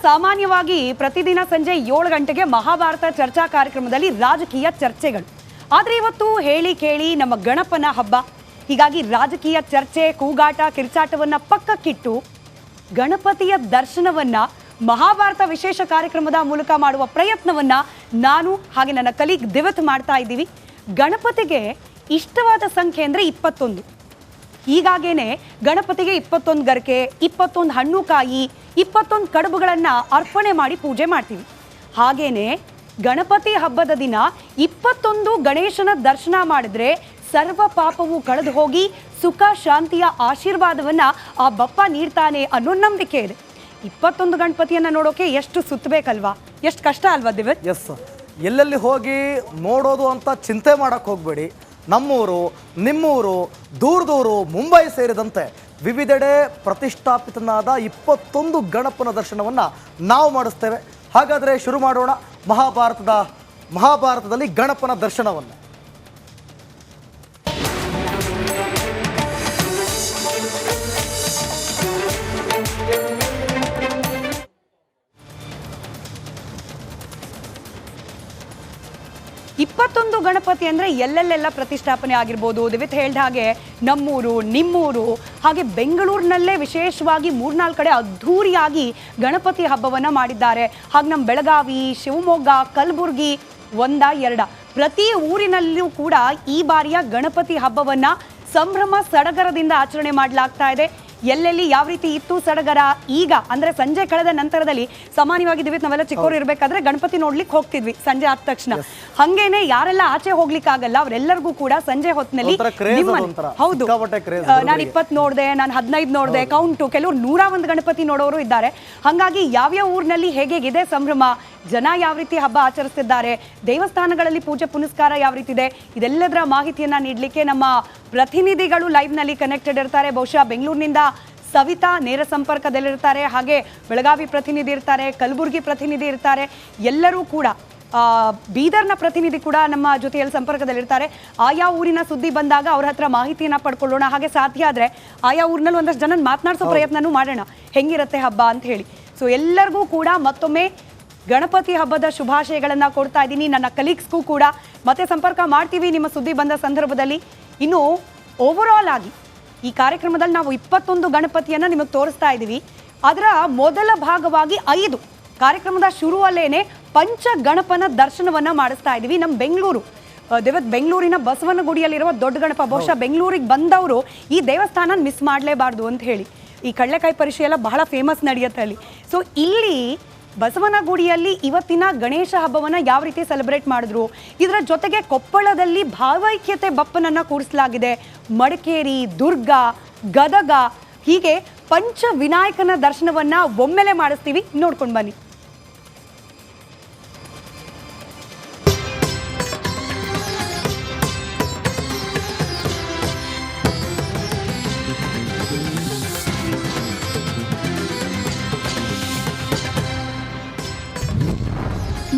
ಸಾಮಾನ್ಯವಾಗಿ ಪ್ರತಿದಿನ ಸಂಜೆ 7 ಗಂಟೆಗೆ ಮಹಾಭಾರತ ಚರ್ಚಾ ಕಾರ್ಯಕ್ರಮದಲ್ಲಿ ರಾಜಕೀಯ ಚರ್ಚೆಗಳು. ಆದರೆ ಇವತ್ತು ಹೇಳಿ ಕೇಳಿ ನಮ್ಮ ಗಣಪನ ಹಬ್ಬ. ಹೀಗಾಗಿ ರಾಜಕೀಯ ಚರ್ಚೆ, ಕೂಗಾಟ, ಕಿರ್ಚಾಟವನ್ನ ಪಕ್ಕಕ್ಕಿಟ್ಟು ಗಣಪತಿಯ ದರ್ಶನವನ್ನ ಮಹಾಭಾರತ ವಿಶೇಷ ಕಾರ್ಯಕ್ರಮದ ಮೂಲಕ ಮಾಡುವ ಪ್ರಯತ್ನವನ್ನ ನಾನು ಹಾಗೆ ನನ್ನ ಕಲೀಗ್ ದಿವತ್ ಮಾಡ್ತಾ ಇದ್ದೀವಿ. ಗಣಪತಿಗೆ ಇಷ್ಟವಾದ ಸಂಖ್ಯೆ ಅಂದರೆ 21. ಹೀಗಾಗೇನೆ ಗಣಪತಿಗೆ 21 ಗರ್ಕೆ, 21 ಹಣ್ಣು ಕಾಯಿ, 21 ಕಡುಬುಗಳನ್ನು ಅರ್ಪಣೆ ಮಾಡಿ ಪೂಜೆ ಮಾಡ್ತೀವಿ. ಹಾಗೇನೆ ಗಣಪತಿ ಹಬ್ಬದ ದಿನ 21 ಗಣೇಶನ ದರ್ಶನ ಮಾಡಿದ್ರೆ ಸರ್ವ ಪಾಪವು ಕಳೆದು ಹೋಗಿ ಸುಖ ಶಾಂತಿಯ ಆಶೀರ್ವಾದವನ್ನ ಆ ಬಪ್ಪ ನೀಡ್ತಾನೆ ಅನ್ನೋ ನಂಬಿಕೆ ಇದೆ. 21 ಗಣಪತಿಯನ್ನ ನೋಡೋಕೆ ಎಷ್ಟು ಸುತ್ತಬೇಕಲ್ವಾ, ಎಷ್ಟು ಕಷ್ಟ ಅಲ್ವಾ ದಿವತ್? ಎಸ್, ಎಲ್ಲೆಲ್ಲಿ ಹೋಗಿ ನೋಡೋದು ಅಂತ ಚಿಂತೆ ಮಾಡಕ್ಕೆ ಹೋಗಬೇಡಿ. ನಮ್ಮೂರು, ನಿಮ್ಮೂರು, ದೂರದೂರು, ಮುಂಬೈ ಸೇರಿದಂತೆ ವಿವಿಧೆಡೆ ಪ್ರತಿಷ್ಠಾಪಿತನಾದ 21 ಗಣಪನ ದರ್ಶನವನ್ನು ನಾವು ಮಾಡಿಸ್ತೇವೆ. ಹಾಗಾದರೆ ಶುರು ಮಾಡೋಣ ಮಹಾಭಾರತದಲ್ಲಿ ಗಣಪನ ದರ್ಶನವನ್ನು. ಇಪ್ಪತ್ತೊಂದು ಗಣಪತಿ ಅಂದರೆ ಎಲ್ಲೆಲ್ಲೆಲ್ಲ ಪ್ರತಿಷ್ಠಾಪನೆ ಆಗಿರ್ಬೋದು. ದಿವಿತ್ ಹೇಳಿದ ಹಾಗೆ ನಮ್ಮೂರು, ನಿಮ್ಮೂರು, ಹಾಗೆ ಬೆಂಗಳೂರಿನಲ್ಲೇ ವಿಶೇಷವಾಗಿ 3-4 ಕಡೆ ಅದ್ಧೂರಿಯಾಗಿ ಗಣಪತಿ ಹಬ್ಬವನ್ನು ಮಾಡಿದ್ದಾರೆ. ಹಾಗೆ ನಮ್ಮ ಬೆಳಗಾವಿ, ಶಿವಮೊಗ್ಗ, ಕಲಬುರಗಿ 1-2 ಪ್ರತಿ ಊರಿನಲ್ಲೂ ಕೂಡ ಈ ಬಾರಿಯ ಗಣಪತಿ ಹಬ್ಬವನ್ನು ಸಂಭ್ರಮ ಸಡಗರದಿಂದ ಆಚರಣೆ ಮಾಡಲಾಗ್ತಾ ಇದೆ. ಎಲ್ಲೆಲ್ಲಿ ಯಾವ ರೀತಿ ಇತ್ತು ಸಡಗರ ಈಗ ಅಂದ್ರೆ ಸಂಜೆ ಕಳೆದ ನಂತರದಲ್ಲಿ ಸಾಮಾನ್ಯವಾಗಿ ದಿವಿತ್ ನಾವೆಲ್ಲ ಚಿಕ್ಕವರು ಇರಬೇಕಾದ್ರೆ ಗಣಪತಿ ನೋಡ್ಲಿಕ್ಕೆ ಹೋಗ್ತಿದ್ವಿ ಸಂಜೆ ಆದ ತಕ್ಷಣ. ಹಂಗೇನೆ ಯಾರೆಲ್ಲ ಆಚೆ ಹೋಗ್ಲಿಕ್ಕೆ ಆಗಲ್ಲ ಅವರೆಲ್ಲರಿಗೂ ಕೂಡ ಸಂಜೆ ಹೊತ್ತಿನಲ್ಲಿ ಹೌದು ನಾನು 20 ನೋಡಿದೆ, ನಾನು 15 ನೋಡಿದೆ, ಕೌಂಟು, ಕೆಲವರು 101 ಗಣಪತಿ ನೋಡೋರು ಇದ್ದಾರೆ. ಹಾಗಾಗಿ ಯಾವ್ಯಾವ ಊರಿನಲ್ಲಿ ಹೇಗಿದೆ ಸಂಭ್ರಮ, ಜನ ಯಾವ ರೀತಿ ಹಬ್ಬ ಆಚರಿಸ್ತಿದ್ದಾರೆ, ದೇವಸ್ಥಾನಗಳಲ್ಲಿ ಪೂಜೆ ಪುನಸ್ಕಾರ ಯಾವ ರೀತಿ ಇದೆ, ಇದೆಲ್ಲದರ ಮಾಹಿತಿಯನ್ನ ನೀಡಲಿಕ್ಕೆ ನಮ್ಮ ಪ್ರತಿನಿಧಿಗಳು ಲೈವ್ ನಲ್ಲಿ ಕನೆಕ್ಟೆಡ್ ಇರ್ತಾರೆ. ಬಹುಶಃ ಬೆಂಗಳೂರಿನಿಂದ ಸವಿತಾ ನೇರ ಸಂಪರ್ಕದಲ್ಲಿರ್ತಾರೆ, ಹಾಗೆ ಬೆಳಗಾವಿ ಪ್ರತಿನಿಧಿ ಇರ್ತಾರೆ, ಕಲಬುರಗಿ ಪ್ರತಿನಿಧಿ ಇರ್ತಾರೆ, ಎಲ್ಲರೂ ಕೂಡ ಬೀದರ್ನ ಪ್ರತಿನಿಧಿ ಕೂಡ ನಮ್ಮ ಜೊತೆಯಲ್ಲಿ ಸಂಪರ್ಕದಲ್ಲಿರ್ತಾರೆ. ಆಯಾ ಊರಿನ ಸುದ್ದಿ ಬಂದಾಗ ಅವ್ರ ಹತ್ರ ಮಾಹಿತಿಯನ್ನ ಪಡ್ಕೊಳ್ಳೋಣ. ಹಾಗೆ ಸಾಧ್ಯ ಆದರೆ ಆಯಾ ಊರಿನಲ್ಲಿ ಒಂದಷ್ಟು ಜನ ಮಾತನಾಡಿಸೋ ಪ್ರಯತ್ನನೂ ಮಾಡೋಣ, ಹೆಂಗಿರುತ್ತೆ ಹಬ್ಬ ಅಂತ ಹೇಳಿ. ಸೊ ಎಲ್ಲರಿಗೂ ಕೂಡ ಮತ್ತೊಮ್ಮೆ ಗಣಪತಿ ಹಬ್ಬದ ಶುಭಾಶಯಗಳನ್ನು ಕೊಡ್ತಾ ಇದ್ದೀನಿ. ನನ್ನ ಕಲೀಗ್ಸ್ಗೂ ಕೂಡ ಮತ್ತೆ ಸಂಪರ್ಕ ಮಾಡ್ತೀವಿ ನಿಮ್ಮ ಸುದ್ದಿ ಬಂದ ಸಂದರ್ಭದಲ್ಲಿ. ಇನ್ನು ಓವರಾಲ್ ಆಗಿ ಈ ಕಾರ್ಯಕ್ರಮದಲ್ಲಿ ನಾವು 21 ಗಣಪತಿಯನ್ನು ನಿಮಗೆ ತೋರಿಸ್ತಾ ಇದ್ದೀವಿ. ಅದರ ಮೊದಲ ಭಾಗವಾಗಿ 5 ಕಾರ್ಯಕ್ರಮದ ಶುರುವಲ್ಲೇನೆ ಪಂಚ ಗಣಪನ ದರ್ಶನವನ್ನು ಮಾಡಿಸ್ತಾ ಇದ್ದೀವಿ. ನಮ್ಮ ಬೆಂಗಳೂರಿನ ಬಸವನಗುಡಿಯಲ್ಲಿರುವ ದೊಡ್ಡ ಗಣಪ, ಬಹುಶಃ ಬೆಂಗಳೂರಿಗೆ ಬಂದವರು ಈ ದೇವಸ್ಥಾನ ಮಿಸ್ ಮಾಡಲೇಬಾರ್ದು ಅಂತ ಹೇಳಿ. ಈ ಕಡಲೆಕಾಯಿ ಪರಿಷೆ ಎಲ್ಲ ಬಹಳ ಫೇಮಸ್ ನಡೆಯುತ್ತೆ ಅಲ್ಲಿ. ಸೊ ಇಲ್ಲಿ ಬಸವನಗುಡಿಯಲ್ಲಿ ಇವತ್ತಿನ ಗಣೇಶ ಹಬ್ಬವನ್ನು ಯಾವ ರೀತಿ ಸೆಲೆಬ್ರೇಟ್ ಮಾಡಿದ್ರು, ಇದರ ಜೊತೆಗೆ ಕೊಪ್ಪಳದಲ್ಲಿ ಭಾವೈಕ್ಯತೆ ಬಪ್ಪನನ್ನು ಕೂರಿಸಲಾಗಿದೆ. ಮಡಿಕೇರಿ, ದುರ್ಗ, ಗದಗ ಹೀಗೆ ಪಂಚ ವಿನಾಯಕನ ದರ್ಶನವನ್ನು ಒಮ್ಮೆಲೆ ಮಾಡಿಸ್ತೀವಿ, ನೋಡ್ಕೊಂಡು ಬನ್ನಿ.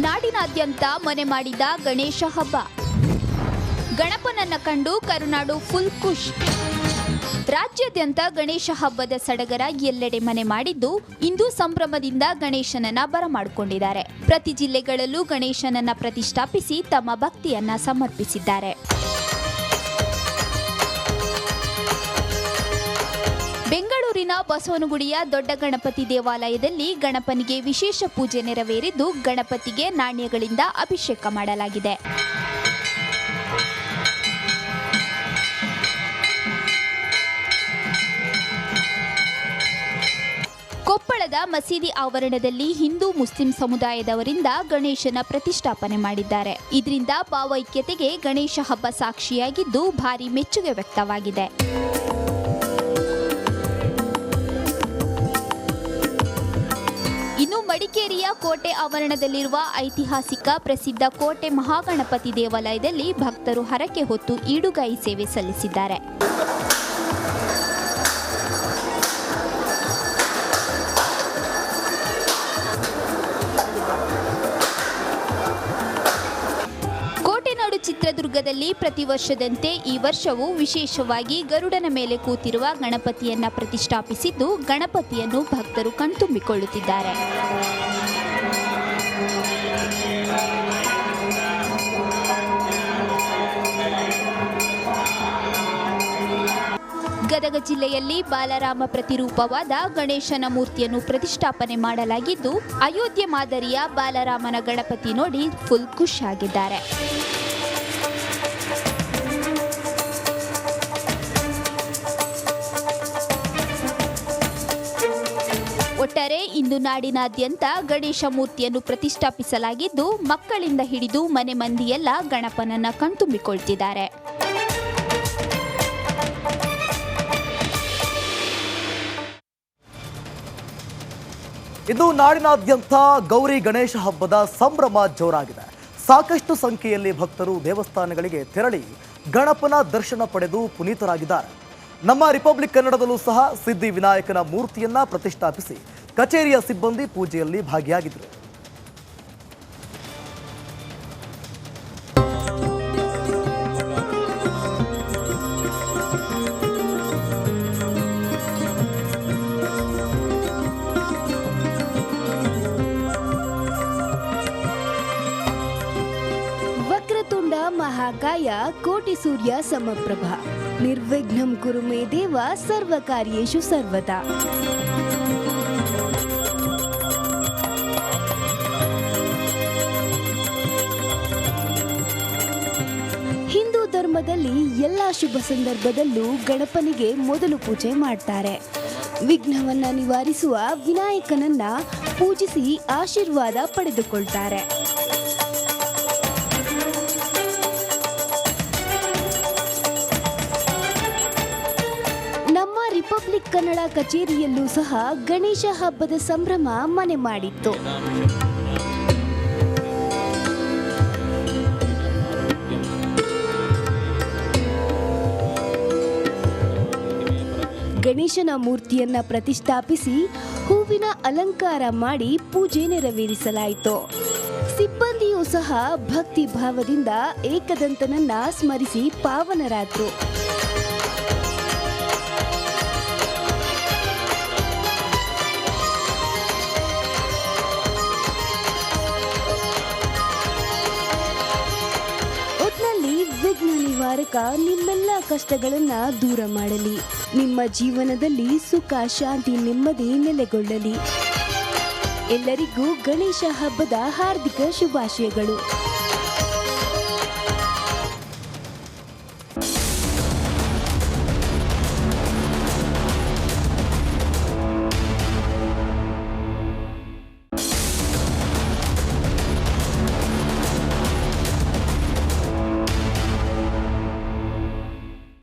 ನಾಡಿನಾದ್ಯಂತ ಮನೆ ಮಾಡಿದ ಗಣೇಶ ಹಬ್ಬ. ಗಣಪನನ್ನ ಕಂಡು ಕರುನಾಡು ಫುಲ್ ಖುಷ್. ರಾಜ್ಯಾದ್ಯಂತ ಗಣೇಶ ಹಬ್ಬದ ಸಡಗರ ಎಲ್ಲೆಡೆ ಮನೆ ಮಾಡಿದ್ದು ಇಂದು ಸಂಭ್ರಮದಿಂದ ಗಣೇಶನನ್ನ ಬರಮಾಡಿಕೊಂಡಿದ್ದಾರೆ. ಪ್ರತಿ ಜಿಲ್ಲೆಗಳಲ್ಲೂ ಗಣೇಶನನ್ನ ಪ್ರತಿಷ್ಠಾಪಿಸಿ ತಮ್ಮ ಭಕ್ತಿಯನ್ನ ಸಮರ್ಪಿಸಿದ್ದಾರೆ. ಬೆಂಗಳೂರಿನ ಬಸವನಗುಡಿಯ ದೊಡ್ಡ ಗಣಪತಿ ದೇವಾಲಯದಲ್ಲಿ ಗಣಪನಿಗೆ ವಿಶೇಷ ಪೂಜೆ ನೆರವೇರಿದ್ದು ಗಣಪತಿಗೆ ನಾಣ್ಯಗಳಿಂದ ಅಭಿಷೇಕ ಮಾಡಲಾಗಿದೆ. ಕೊಪ್ಪಳದ ಮಸೀದಿ ಆವರಣದಲ್ಲಿ ಹಿಂದೂ ಮುಸ್ಲಿಂ ಸಮುದಾಯದವರಿಂದ ಗಣೇಶನ ಪ್ರತಿಷ್ಠಾಪನೆ ಮಾಡಿದ್ದಾರೆ. ಇದರಿಂದ ಭಾವೈಕ್ಯತೆಗೆ ಗಣೇಶ ಹಬ್ಬ ಸಾಕ್ಷಿಯಾಗಿದ್ದು ಭಾರಿ ಮೆಚ್ಚುಗೆ ವ್ಯಕ್ತವಾಗಿದೆ. ಇನ್ನು ಮಡಿಕೇರಿಯ ಕೋಟೆ ಆವರಣದಲ್ಲಿರುವ ಐತಿಹಾಸಿಕ ಪ್ರಸಿದ್ಧ ಕೋಟೆ ಮಹಾಗಣಪತಿ ದೇವಾಲಯದಲ್ಲಿ ಭಕ್ತರು ಹರಕೆ ಹೊತ್ತು ಈಡುಗಾಯಿ ಸೇವೆ ಸಲ್ಲಿಸಿದ್ದಾರೆ. ಚಿತ್ರದುರ್ಗದಲ್ಲಿ ಪ್ರತಿ ವರ್ಷದಂತೆ ಈ ವರ್ಷವೂ ವಿಶೇಷವಾಗಿ ಗರುಡನ ಮೇಲೆ ಕೂತಿರುವ ಗಣಪತಿಯನ್ನ ಪ್ರತಿಷ್ಠಾಪಿಸಿದ್ದು ಗಣಪತಿಯನ್ನು ಭಕ್ತರು ಕಣ್ತುಂಬಿಕೊಳ್ಳುತ್ತಿದ್ದಾರೆ. ಗದಗ ಜಿಲ್ಲೆಯಲ್ಲಿ ಬಾಲರಾಮ ಪ್ರತಿರೂಪವಾದ ಗಣೇಶನ ಮೂರ್ತಿಯನ್ನು ಪ್ರತಿಷ್ಠಾಪನೆ ಮಾಡಲಾಗಿದ್ದು, ಅಯೋಧ್ಯೆ ಮಾದರಿಯ ಬಾಲರಾಮನ ಗಣಪತಿ ನೋಡಿ ಫುಲ್ ಖುಷ್ ಆಗಿದ್ದಾರೆ. ಒಟ್ಟಾರೆ ಇಂದು ನಾಡಿನಾದ್ಯಂತ ಗಣೇಶ ಮೂರ್ತಿಯನ್ನು ಪ್ರತಿಷ್ಠಾಪಿಸಲಾಗಿದ್ದು, ಮಕ್ಕಳಿಂದ ಹಿಡಿದು ಮನೆ ಮಂದಿಯೆಲ್ಲ ಗಣಪನನ್ನ ಕಣ್ತುಂಬಿಕೊಳ್ತಿದ್ದಾರೆ. ಇದು ನಾಡಿನಾದ್ಯಂತ ಗೌರಿ ಗಣೇಶ ಹಬ್ಬದ ಸಂಭ್ರಮ ಜೋರಾಗಿದೆ. ಸಾಕಷ್ಟು ಸಂಖ್ಯೆಯಲ್ಲಿ ಭಕ್ತರು ದೇವಸ್ಥಾನಗಳಿಗೆ ತೆರಳಿ ಗಣಪನ ದರ್ಶನ ಪಡೆದು ಪುನೀತರಾಗಿದ್ದಾರೆ. ನಮ್ಮ ರಿಪಬ್ಲಿಕ್ ಕನ್ನಡದಲ್ಲೂ ಸಹ ಸಿದ್ಧಿ ವಿನಾಯಕನ ಮೂರ್ತಿಯನ್ನ ಪ್ರತಿಷ್ಠಾಪಿಸಿ ಕಚೇರಿಯ ಸಿಬ್ಬಂದಿ ಪೂಜೆಯಲ್ಲಿ ಭಾಗಿಯಾಗಿದ್ದರು. ವಕ್ರತುಂಡ ಮಹಾಕಾಯ ಕೋಟಿ ಸೂರ್ಯ ಸಮಪ್ರಭ ನಿರ್ವಿಘ್ನಂ ಕುರು ಮೇ ದೇವ ಸರ್ವಕಾರ್ಯೇಷು ಸರ್ವದಾ. ಹಿಂದೂ ಧರ್ಮದಲ್ಲಿ ಎಲ್ಲ ಶುಭ ಸಂದರ್ಭದಲ್ಲೂ ಗಣಪನಿಗೆ ಮೊದಲು ಪೂಜೆ ಮಾಡ್ತಾರೆ. ವಿಘ್ನವನ್ನ ನಿವಾರಿಸುವ ವಿನಾಯಕನನ್ನ ಪೂಜಿಸಿ ಆಶೀರ್ವಾದ ಪಡೆದುಕೊಳ್ತಾರೆ. ನಮ್ಮ ರಿಪಬ್ಲಿಕ್ ಕನ್ನಡ ಕಚೇರಿಯಲ್ಲೂ ಸಹ ಗಣೇಶ ಹಬ್ಬದ ಸಂಭ್ರಮ ಮನೆ ಮಾಡಿತ್ತು. ಗಣೇಶನ ಮೂರ್ತಿಯನ್ನ ಪ್ರತಿಷ್ಠಾಪಿಸಿ ಹೂವಿನ ಅಲಂಕಾರ ಮಾಡಿ ಪೂಜೆ ನೆರವೇರಿಸಲಾಯಿತು. ಸಿಬ್ಬಂದಿಯೂ ಸಹ ಭಕ್ತಿ ಭಾವದಿಂದ ಏಕದಂತನನ್ನ ಸ್ಮರಿಸಿ ಪಾವನರಾದರು. ವಿಘ್ನ ನಿವಾರಕ ನಿಮ್ಮೆಲ್ಲ ಕಷ್ಟಗಳನ್ನ ದೂರ ಮಾಡಲಿ. ನಿಮ್ಮ ಜೀವನದಲ್ಲಿ ಸುಖ ಶಾಂತಿ ನೆಮ್ಮದಿ ನೆಲೆಗೊಳ್ಳಲಿ. ಎಲ್ಲರಿಗೂ ಗಣೇಶ ಹಬ್ಬದ ಹಾರ್ದಿಕ ಶುಭಾಶಯಗಳು.